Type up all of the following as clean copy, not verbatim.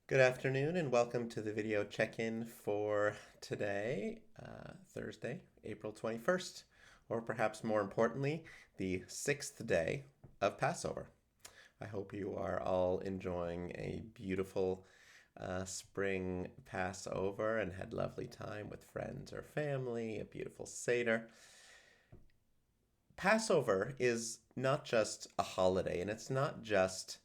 Good afternoon and welcome to the video check-in for today, Thursday, April 21st, or perhaps more importantly, the sixth day of Passover. I hope you are all enjoying a beautiful spring Passover and had lovely time with friends or family, a beautiful Seder. Passover is not just a holiday, and it's not just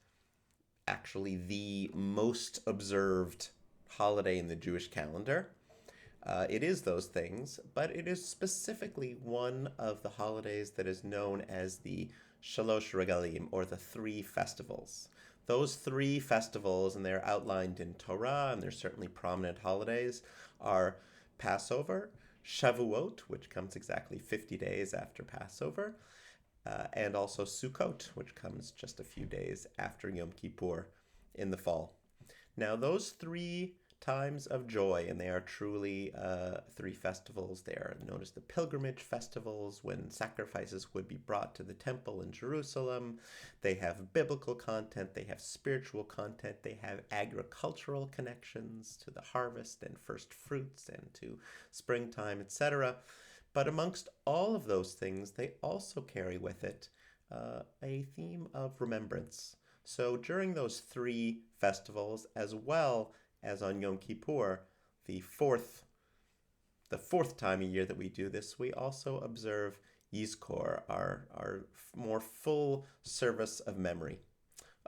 actually the most observed holiday in the Jewish calendar. It is those things, but it is specifically one of the holidays that is known as the Shalosh Regalim, or the three festivals. Those three festivals, and they're outlined in Torah, and they're certainly prominent holidays, are Passover, Shavuot, which comes exactly 50 days after Passover, and also Sukkot, which comes just a few days after Yom Kippur in the fall. Now, those three times of joy, and they are truly three festivals. They are known as the pilgrimage festivals, when sacrifices would be brought to the temple in Jerusalem. They have biblical content, they have spiritual content, they have agricultural connections to the harvest and first fruits and to springtime, etc. But amongst all of those things, they also carry with it a theme of remembrance. So during those three festivals, as well as on Yom Kippur, the fourth time a year that we do this, we also observe Yizkor, our more full service of memory.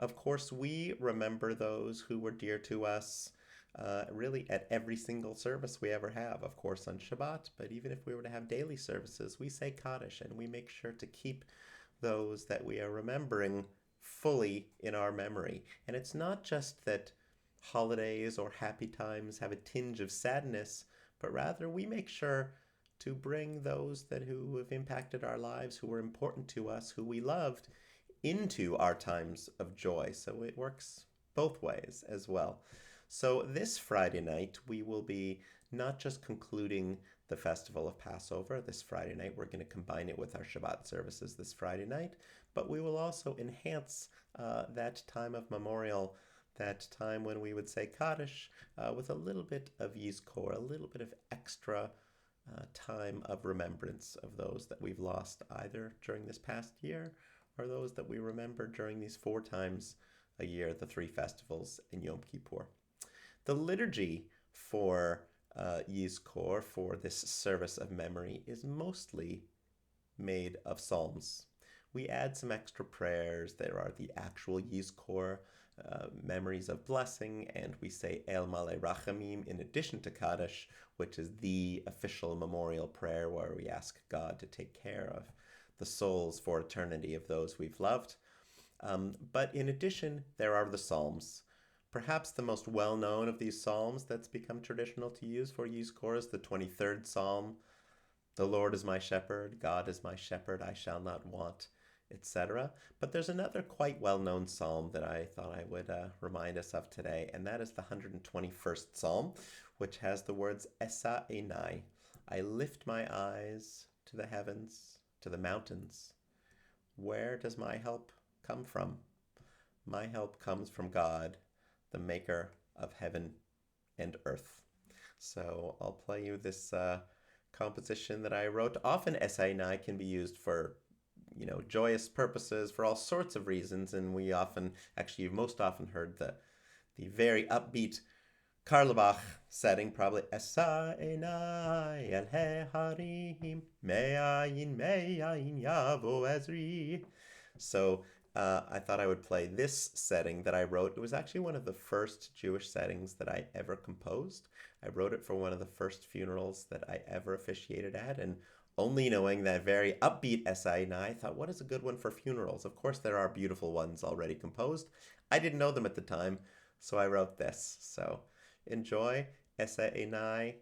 Of course, we remember those who were dear to us, really at every single service we ever have, of course on Shabbat, but even if we were to have daily services, we say Kaddish, and we make sure to keep those that we are remembering fully in our memory. And it's not just that holidays or happy times have a tinge of sadness, but rather we make sure to bring those who have impacted our lives, who were important to us, who we loved, into our times of joy. So it works both ways as well. So this Friday night, we will be not just concluding the festival of Passover. This Friday night, we're going to combine it with our Shabbat services this Friday night, but we will also enhance that time of memorial, that time when we would say Kaddish, with a little bit of Yizkor, a little bit of extra time of remembrance of those that we've lost either during this past year or those that we remember during these four times a year, the three festivals and Yom Kippur. The liturgy for Yizkor, for this service of memory, is mostly made of psalms. We add some extra prayers. There are the actual Yizkor memories of blessing, and we say El Malei Rachamim in addition to Kaddish, which is the official memorial prayer where we ask God to take care of the souls for eternity of those we've loved. But in addition, there are the Psalms. Perhaps the most well-known of these psalms that's become traditional to use for Yizkor is the 23rd Psalm. The Lord is my shepherd, God is my shepherd, I shall not want, etc. But there's another quite well-known psalm that I thought I would remind us of today, and that is the 121st Psalm, which has the words Esa Einai. I lift my eyes to the heavens, to the mountains. Where does my help come from? My help comes from God, the maker of heaven and earth. So I'll play you this composition that I wrote. Often Einai can be used for, joyous purposes, for all sorts of reasons, and we often, actually, you've most often heard the very upbeat Karlbach setting, probably Esa Einai el Harim me'ayin yavo ezri. So I thought I would play this setting that I wrote. It was actually one of the first Jewish settings that I ever composed. I wrote it for one of the first funerals that I ever officiated at, and only knowing that very upbeat Esai, I thought, what is a good one for funerals? Of course, there are beautiful ones already composed. I didn't know them at the time, so I wrote this. So enjoy Esai Enai.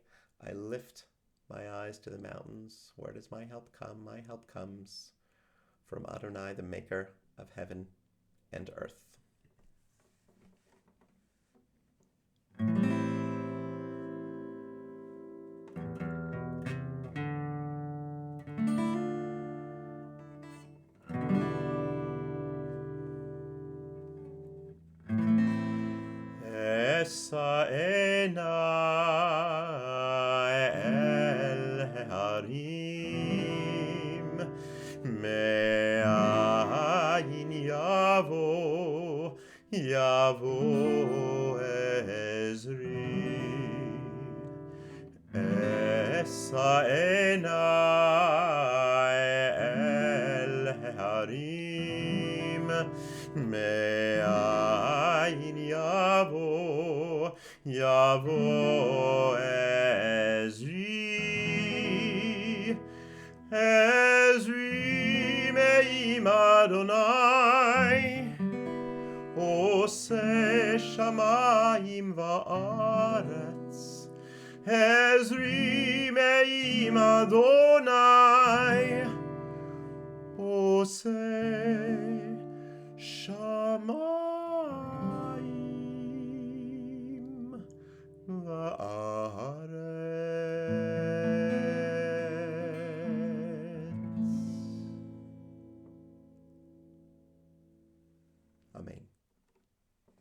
I lift my eyes to the mountains. Where does my help come? My help comes from Adonai, the maker of heaven and earth. Esa enai el harim me'ayin yavo ezri. Esa enai el harim me'ayin yavo Ezri me'im Adonai Oseh shamayim va'aretz. Ezri me'im Adonai Oseh shamayim